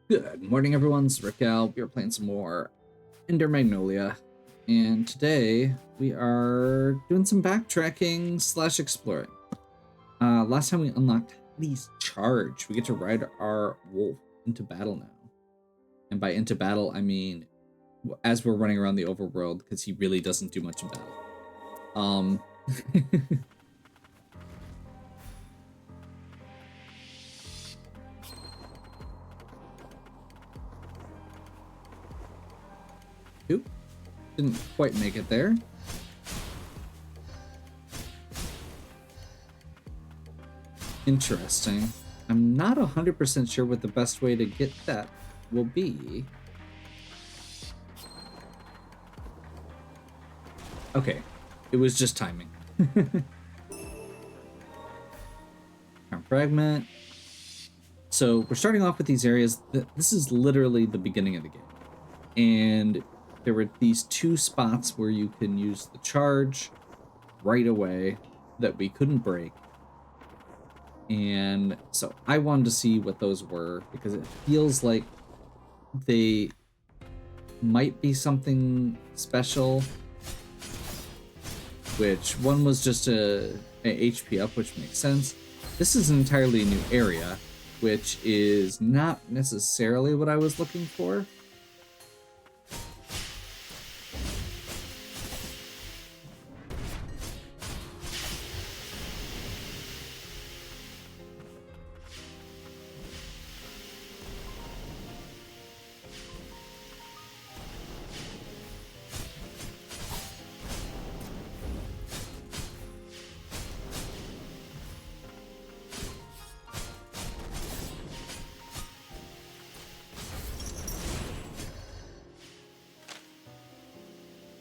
Good morning, everyone. It's Rick Al. We are playing some more Magnolia, and today we are doing some backtracking slash exploring. Last time we unlocked Hades Charge. We get to ride our wolf into battle now, and by into battle I mean as we're running around the overworld, because he really doesn't do much in battle. Oop, didn't quite make it there. Interesting. I'm not 100% sure what the best way to get that will be. Okay, it was just timing. Fragment. So we're starting off with these areas. This is literally the beginning of the game. And there were these two spots where you can use the charge right away that we couldn't break. And so I wanted to see what those were, because it feels like they might be something special. Which one was just a HP up, which makes sense. This is an entirely new area, which is not necessarily what I was looking for.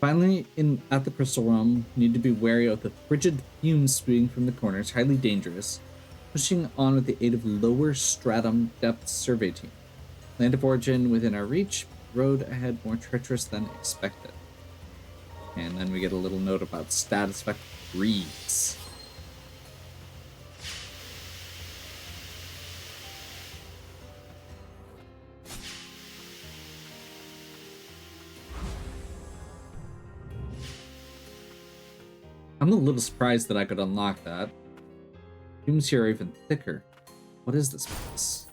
Finally, at the Crystal Realm, you need to be wary of the frigid fumes spewing from the corners, highly dangerous. Pushing on with the aid of lower stratum depth survey team. Land of origin within our reach, road ahead more treacherous than expected. And then we get a little note about status effect freeze. I'm a little surprised that I could unlock that. Fumes here are even thicker. What is this place?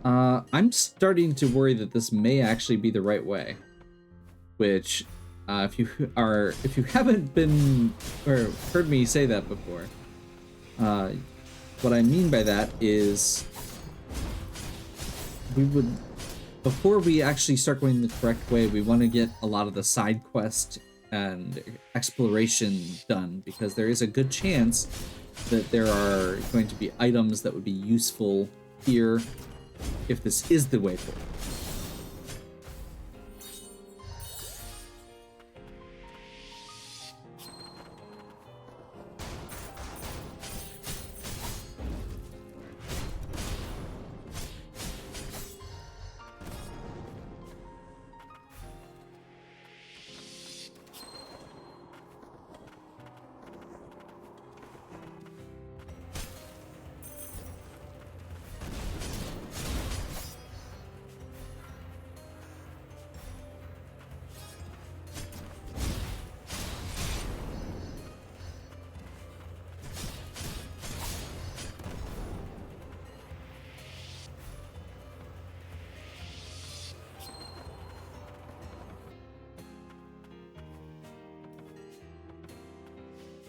I'm starting to worry that this may actually be the right way. Which, if you haven't been or heard me say that before, what I mean by that is before we actually start going the correct way, we want to get a lot of the side quest and exploration done, because there is a good chance that there are going to be items that would be useful here if this is the way forward.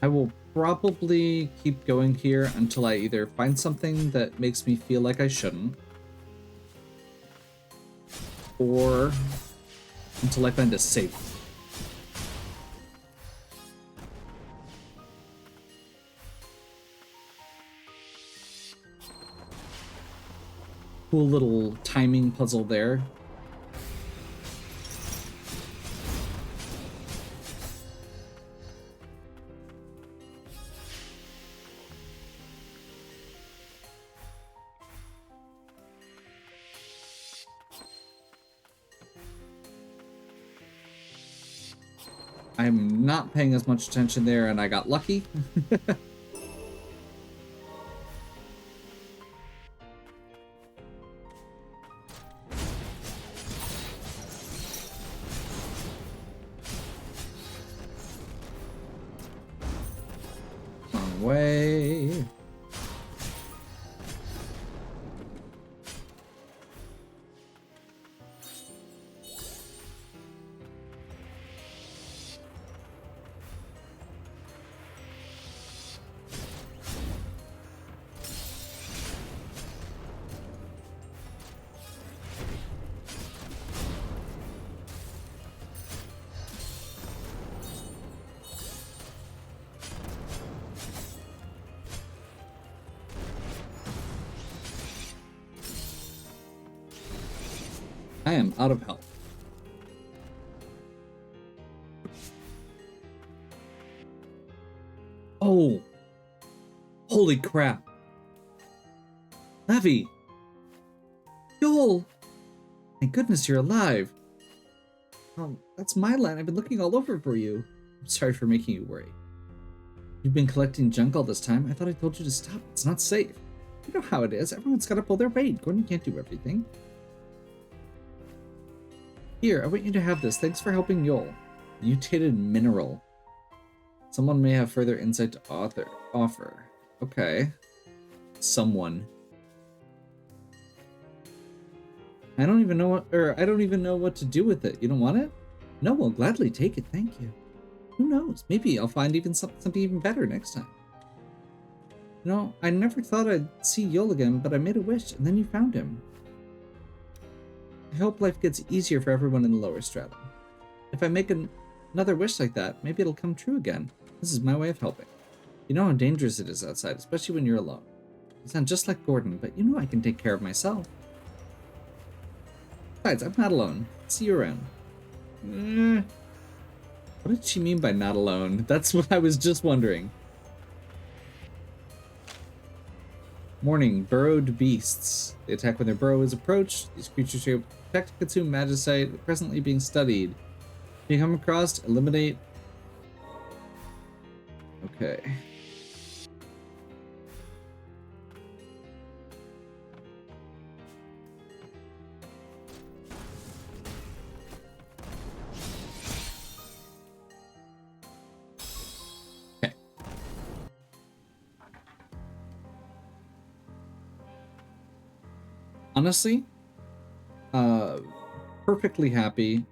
I will probably keep going here until I either find something that makes me feel like I shouldn't, or until I find a safe. Cool little timing puzzle there. I'm not paying as much attention there, and I got lucky. Wrong way. I am out of health. Oh, holy crap. Levy! Joel! Thank goodness you're alive. That's my line. I've been looking all over for you. I'm sorry for making you worry. You've been collecting junk all this time. I thought I told you to stop. It's not safe. You know how it is. Everyone's got to pull their weight. Gordon can't do everything. Here, I want you to have this. Thanks for helping Yol. Mutated mineral. Someone may have further insight to offer. Okay. Someone. I don't even know what to do with it. You don't want it? No, I'll gladly take it. Thank you. Who knows? Maybe I'll find something even better next time. You know, I never thought I'd see Yol again, but I made a wish, and then you found him. I hope life gets easier for everyone in the lower stratum. If I make another wish like that, maybe it'll come true again. This is my way of helping. You know how dangerous it is outside, especially when you're alone. You sound just like Gordon, but you know I can take care of myself. Besides, I'm not alone. See you around. What did she mean by not alone? That's what I was just wondering. Morning, burrowed beasts. They attack when their burrow is approached. These creatures are protect and consume magicite, presently being studied. If you come across, eliminate. Okay. Honestly, perfectly happy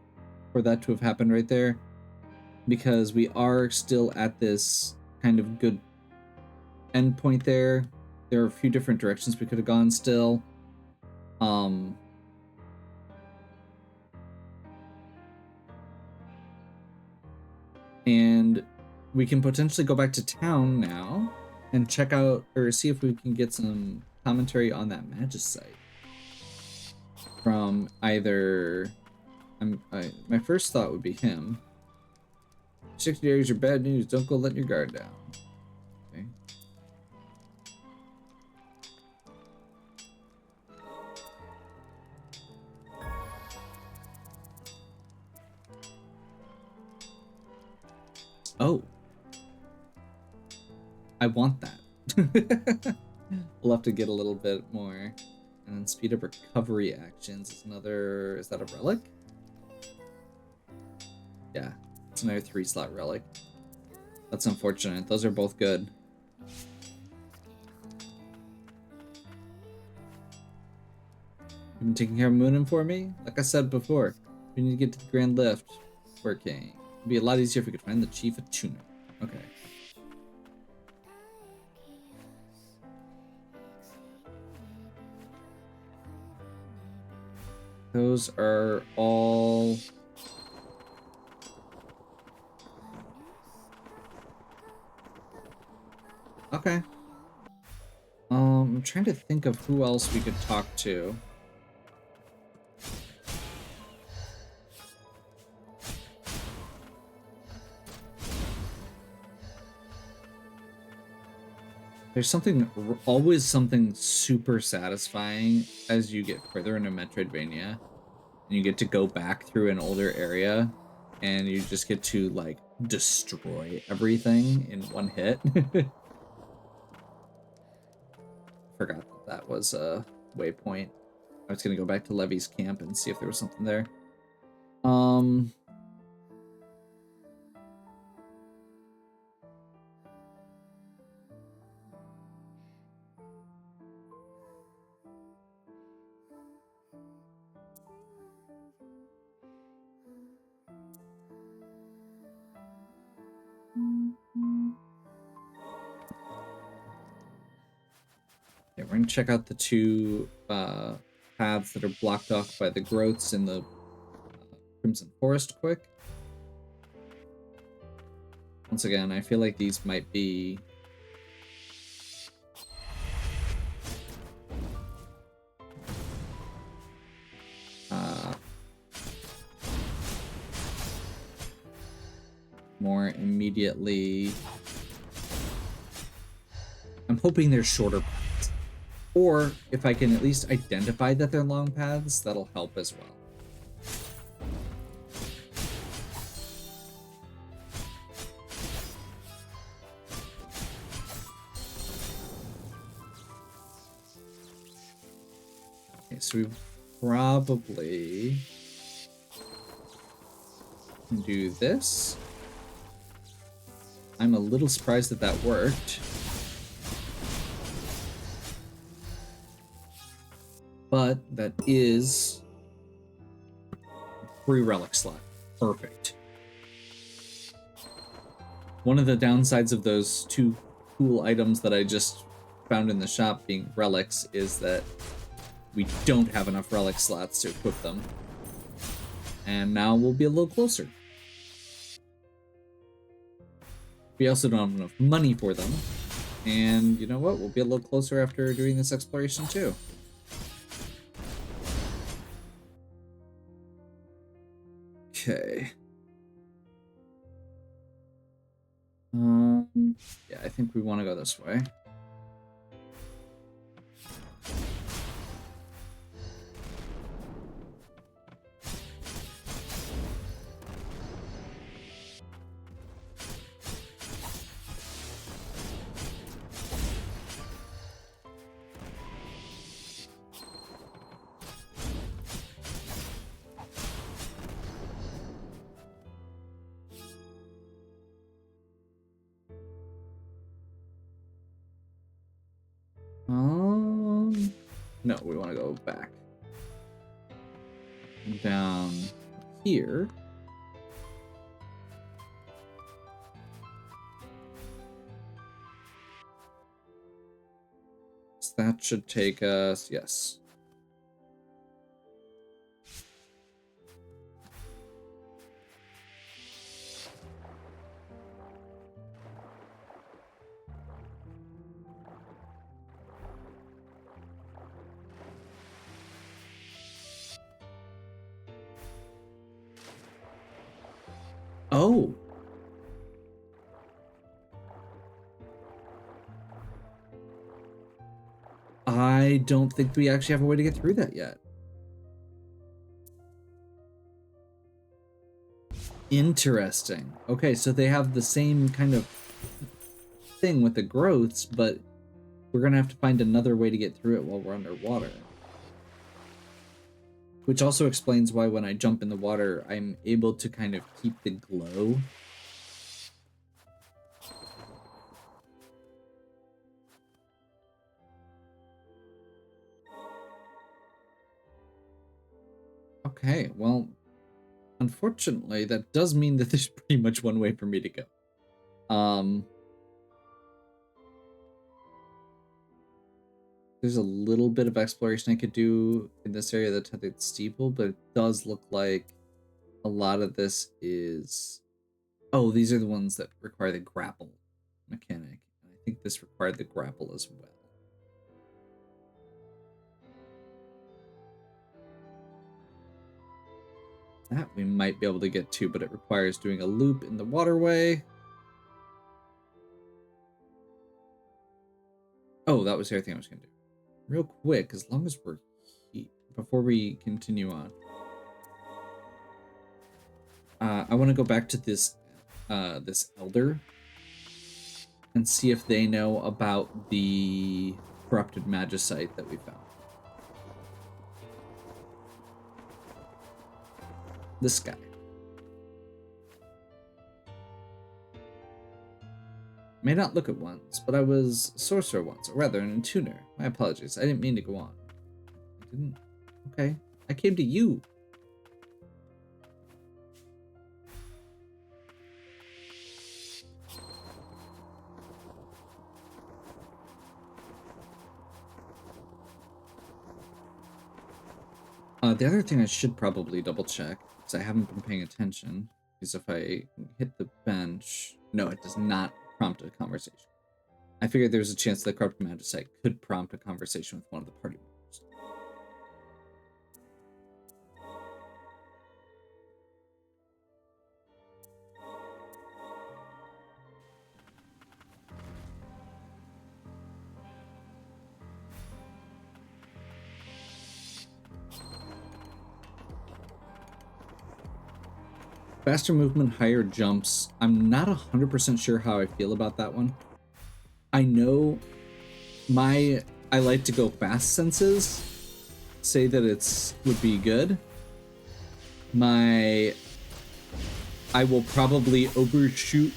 for that to have happened right there, because we are still at this kind of good end point there. There are a few different directions we could have gone still. And we can potentially go back to town now and check out or see if we can get some commentary on that magicite from either. My first thought would be him. 60 days are bad news. Don't go letting your guard down. Okay. Oh. I want that. We'll have to get a little bit more. And then speed up recovery actions is another. Is that a relic? Yeah, it's another 3-slot relic. That's unfortunate. Those are both good. You've been taking care of Moonin for me? Like I said before, we need to get to the Grand Lift working. It'd be a lot easier if we could find the Chief of Tuner. Okay. Those are all... Okay. I'm trying to think of who else we could talk to. There's always something super satisfying as you get further into Metroidvania, and you get to go back through an older area, and you just get to, like, destroy everything in one hit. Forgot that was a waypoint. I was gonna go back to Levy's camp and see if there was something there. Okay, we're gonna check out the two paths that are blocked off by the growths in the Crimson Forest quick. Once again, I feel like these might be more immediately. I'm hoping they're shorter paths. Or if I can at least identify that they're long paths, that'll help as well. Okay, so we probably can do this. I'm a little surprised that that worked. But that is free relic slot. Perfect. One of the downsides of those two cool items that I just found in the shop being relics is that we don't have enough relic slots to equip them. And now we'll be a little closer. We also don't have enough money for them. And you know what? We'll be a little closer after doing this exploration too. Okay. Yeah, I think we want to go this way. No, we want to go back. Down here. So that should take us, yes. Oh. I don't think we actually have a way to get through that yet. Interesting. Okay, so they have the same kind of thing with the growths, but we're gonna have to find another way to get through it while we're underwater. Which also explains why when I jump in the water, I'm able to kind of keep the glow. Okay, well, unfortunately, that does mean that there's pretty much one way for me to go. There's a little bit of exploration I could do in this area, the Tethered Steeple, but it does look like a lot of this is... Oh, these are the ones that require the grapple mechanic. I think this required the grapple as well. That we might be able to get to, but it requires doing a loop in the waterway. Oh, that was everything I was going to do. Real quick, as long as we're here, before we continue on. I want to go back to this this elder and see if they know about the corrupted magicite that we found. This guy. May not look at once, but I was a sorcerer once, or rather an attuner. My apologies, I didn't mean to go on. I didn't? Okay, I came to you. The other thing I should probably double check, because I haven't been paying attention, is if I hit the bench. No, it does not prompt a conversation. I figured there was a chance that Corrupt Magicite could prompt a conversation with one of the party members. Faster movement, higher jumps. I'm not 100% sure how I feel about that one. I know I like to go fast senses say that would be good. I will probably overshoot.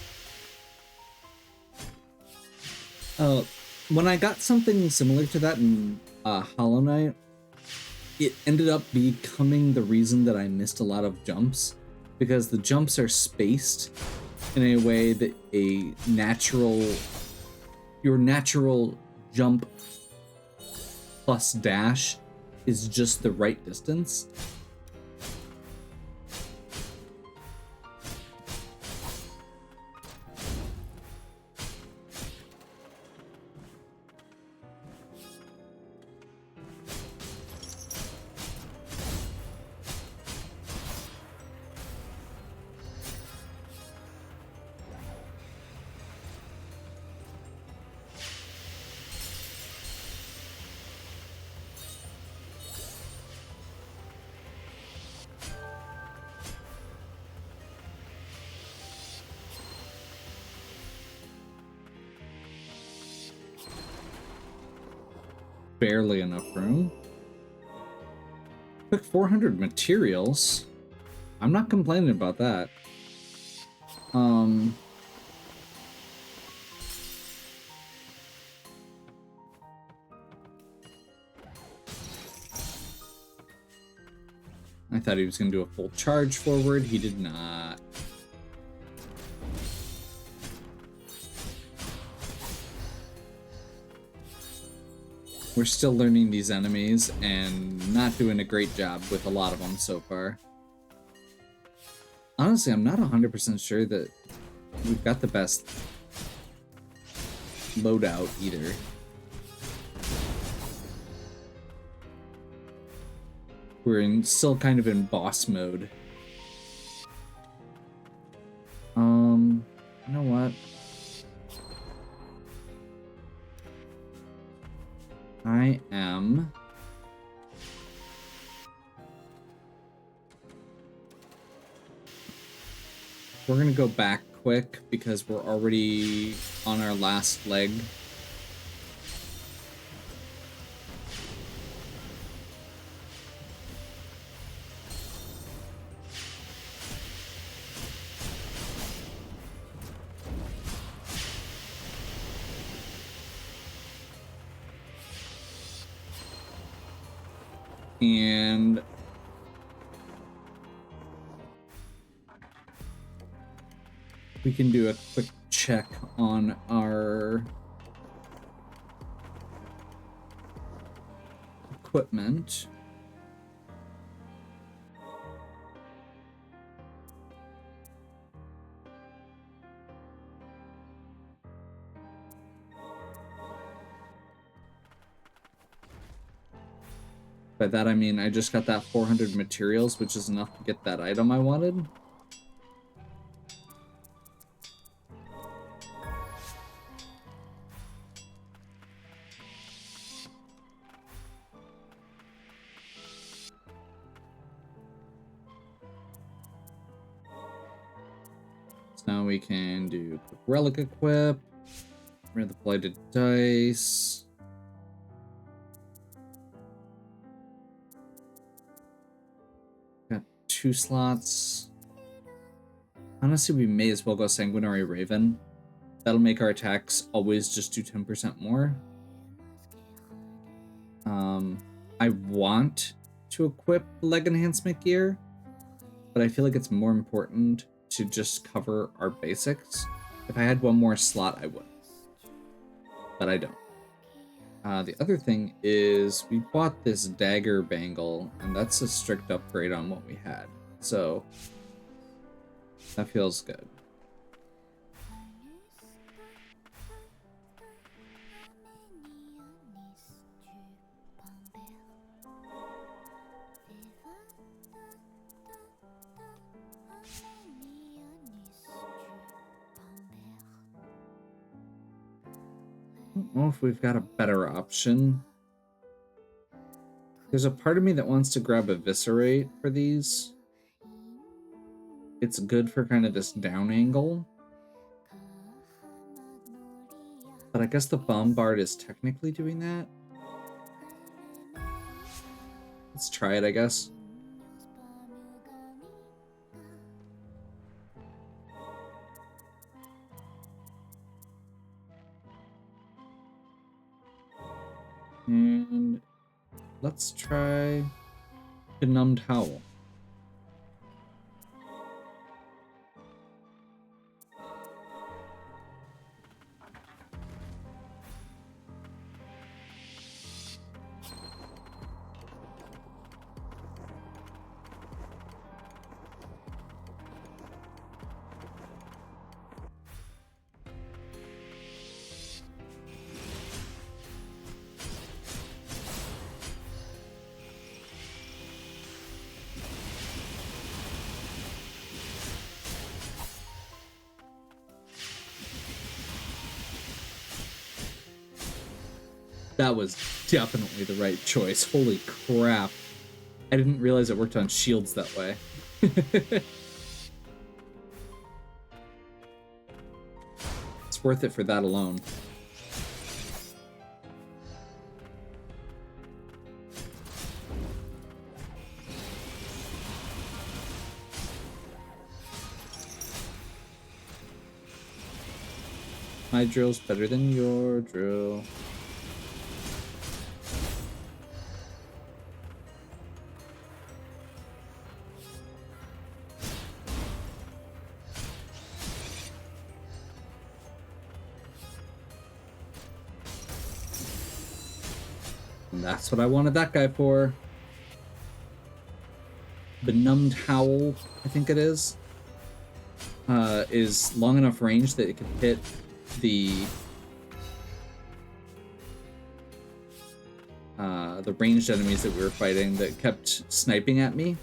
When I got something similar to that in Hollow Knight, it ended up becoming the reason that I missed a lot of jumps, because the jumps are spaced in a way that your natural jump plus dash is just the right distance. Barely enough room. Took 400 materials. I'm not complaining about that. I thought he was going to do a full charge forward. He did not. We're still learning these enemies and not doing a great job with a lot of them so far. Honestly, I'm not 100% sure that we've got the best loadout either. We're still kind of in boss mode. You know what? We're gonna go back quick because we're already on our last leg. And we can do a quick check on our equipment. By that I mean I just got that 400 materials, which is enough to get that item I wanted. So now we can do quick relic equip, rid the blighted dice. Got 2 slots. Honestly, we may as well go Sanguinary Raven. That'll make our attacks always just do 10% more. I want to equip leg enhancement gear, but I feel like it's more important to just cover our basics. If I had one more slot, I would. But I don't. The other thing is we bought this dagger bangle, and that's a strict upgrade on what we had. So that feels good. I don't know if we've got a better option. There's a part of me that wants to grab Eviscerate for these. It's good for kind of this down angle. But I guess the Bombard is technically doing that. Let's try it, I guess. And let's try Benumbed Howl. That was definitely the right choice. Holy crap. I didn't realize it worked on shields that way. It's worth it for that alone. My drill's better than your drill. And that's what I wanted that guy for. Benumbed Howl, I think it is long enough range that it can hit the ranged enemies that we were fighting that kept sniping at me.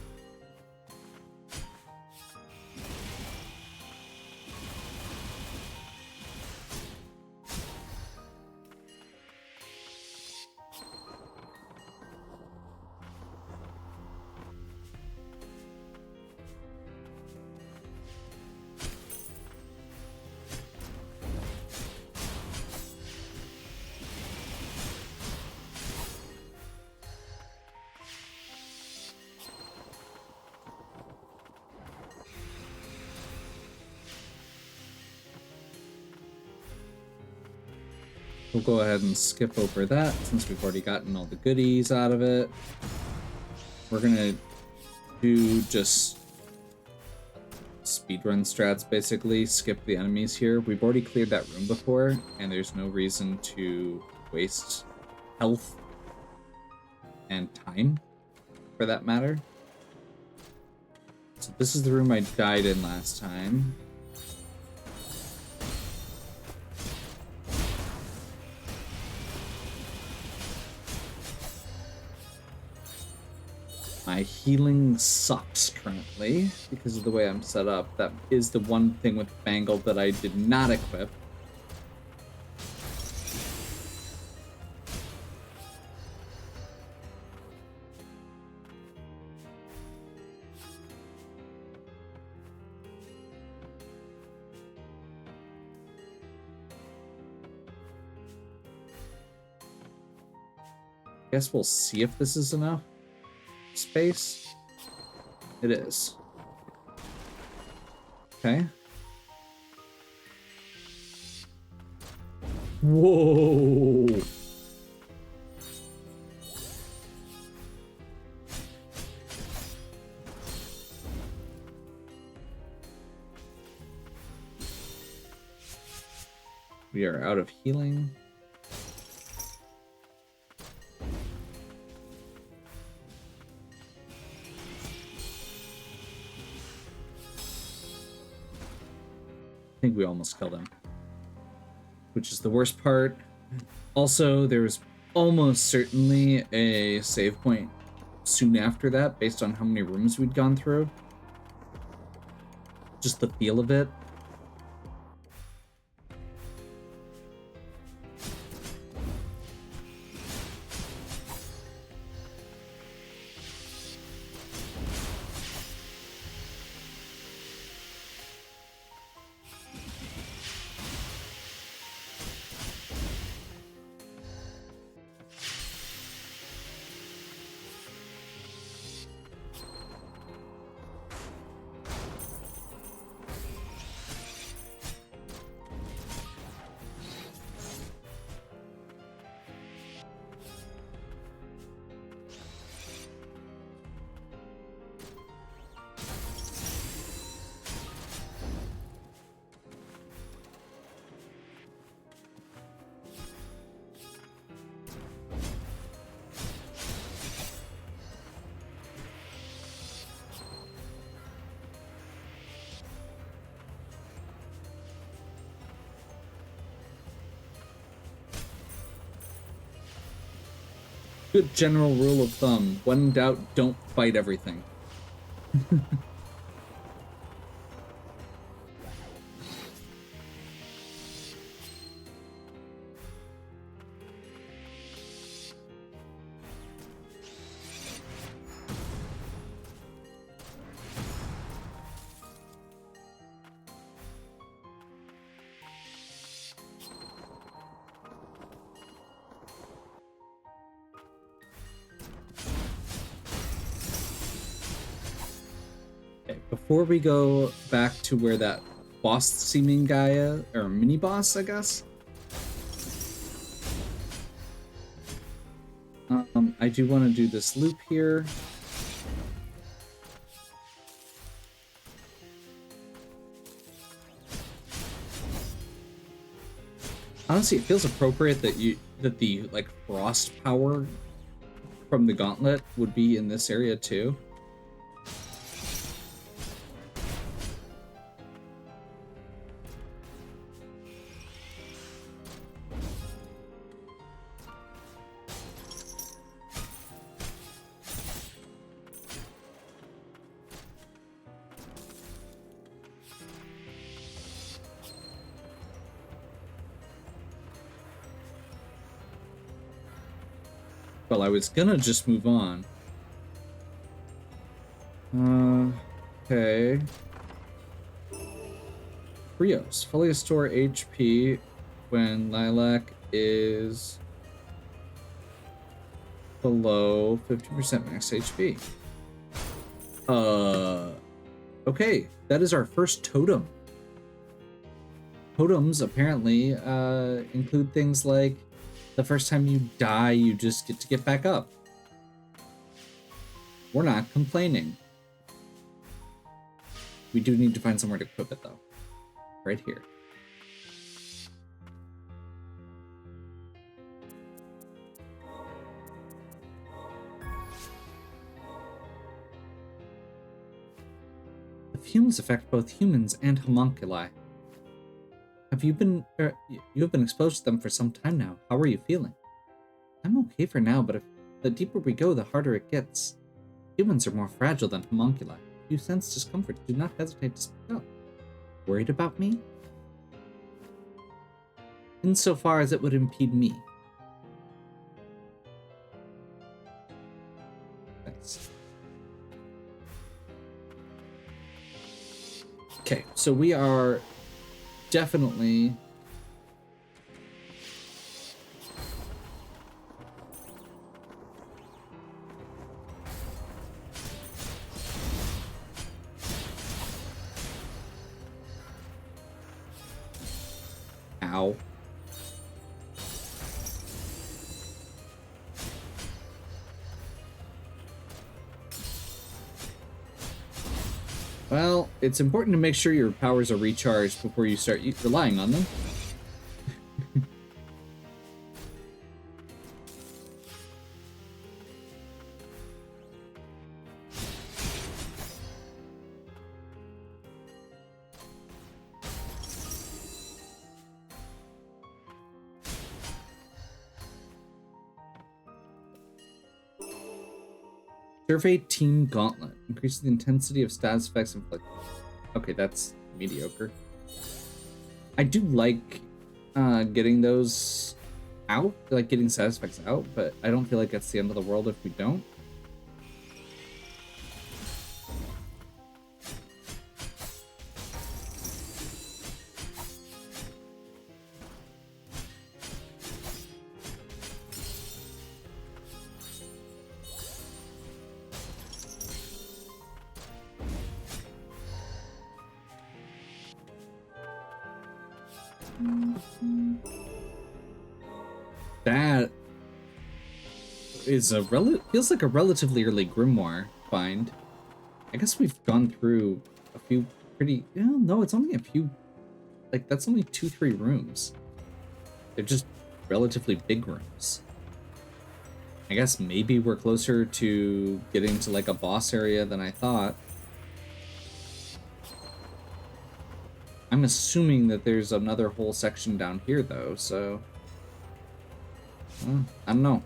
We'll go ahead and skip over that since we've already gotten all the goodies out of it. We're gonna do just speedrun strats, basically. Skip the enemies here. We've already cleared that room before, and there's no reason to waste health and time, for that matter. So this is the room I died in last time. My healing sucks currently because of the way I'm set up. That is the one thing with Bangle that I did not equip. Guess we'll see if this is enough space. It is. Okay. Whoa. We are out of healing. I think we almost killed him, which is the worst part. Also, there was almost certainly a save point soon after that, based on how many rooms we'd gone through. Just the feel of it. Good general rule of thumb: when in doubt, don't fight everything. Before we go back to where that boss-seeming guy is, or mini-boss, I guess, I do want to do this loop here. Honestly, it feels appropriate that the like frost power from the gauntlet would be in this area too. Well, I was gonna just move on. Okay. Rios, fully restore HP when Lilac is below 50% max HP. Okay, that is our first totem. Totems apparently include things like the first time you die, you just get to get back up. We're not complaining. We do need to find somewhere to equip it though. Right here. The fumes affect both humans and homunculi. You have been exposed to them for some time now. How are you feeling? I'm okay for now, but if the deeper we go, the harder it gets. Humans are more fragile than homunculi. If you sense discomfort, do not hesitate to speak up. Worried about me? Insofar as it would impede me. Thanks. Okay, so we are definitely ow. Well, it's important to make sure your powers are recharged before you start relying on them. Survey Team Gauntlet. Increases the intensity of status effects inflicted. Okay, that's mediocre. I do like getting those out, like getting status effects out, but I don't feel like that's the end of the world if we don't. That is feels like a relatively early grimoire find. I guess we've gone through a few pretty. No, it's only a few. Like that's only 2-3 rooms. They're just relatively big rooms. I guess maybe we're closer to getting to like a boss area than I thought. I'm assuming that there's another whole section down here though, so I don't know.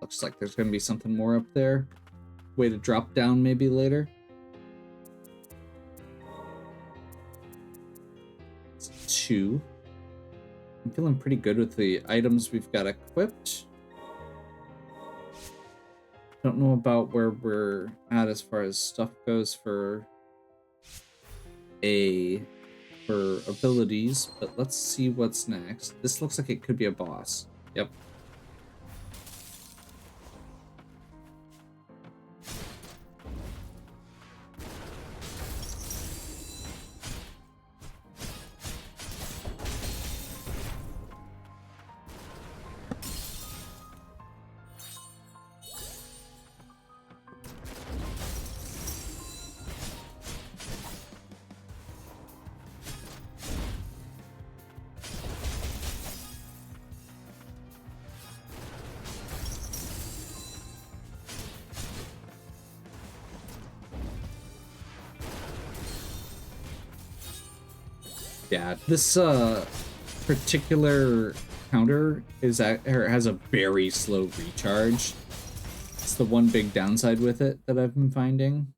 Looks like there's gonna be something more up there. Way to drop down maybe later. It's 2. I'm feeling pretty good with the items we've got equipped. Don't know about where we're at as far as stuff goes for abilities, but let's see what's next. This looks like it could be a boss. Yep. Yeah, this particular counter has a very slow recharge. It's the one big downside with it that I've been finding.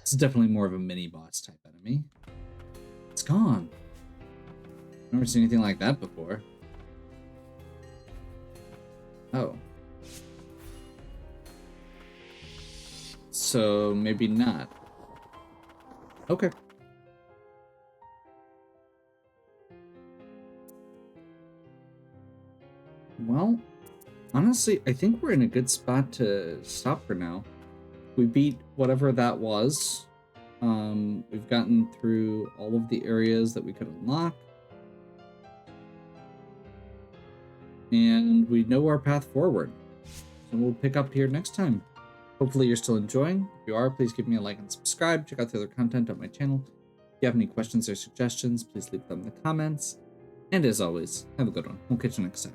It's definitely more of a mini boss type enemy. It's gone. I've never seen anything like that before. Oh. So maybe not. Okay. Well, honestly, I think we're in a good spot to stop for now. We beat whatever that was. We've gotten through all of the areas that we could unlock. And we know our path forward. So we'll pick up here next time. Hopefully you're still enjoying. If you are, please give me a like and subscribe. Check out the other content on my channel. If you have any questions or suggestions, please leave them in the comments. And as always, have a good one. We'll catch you next time.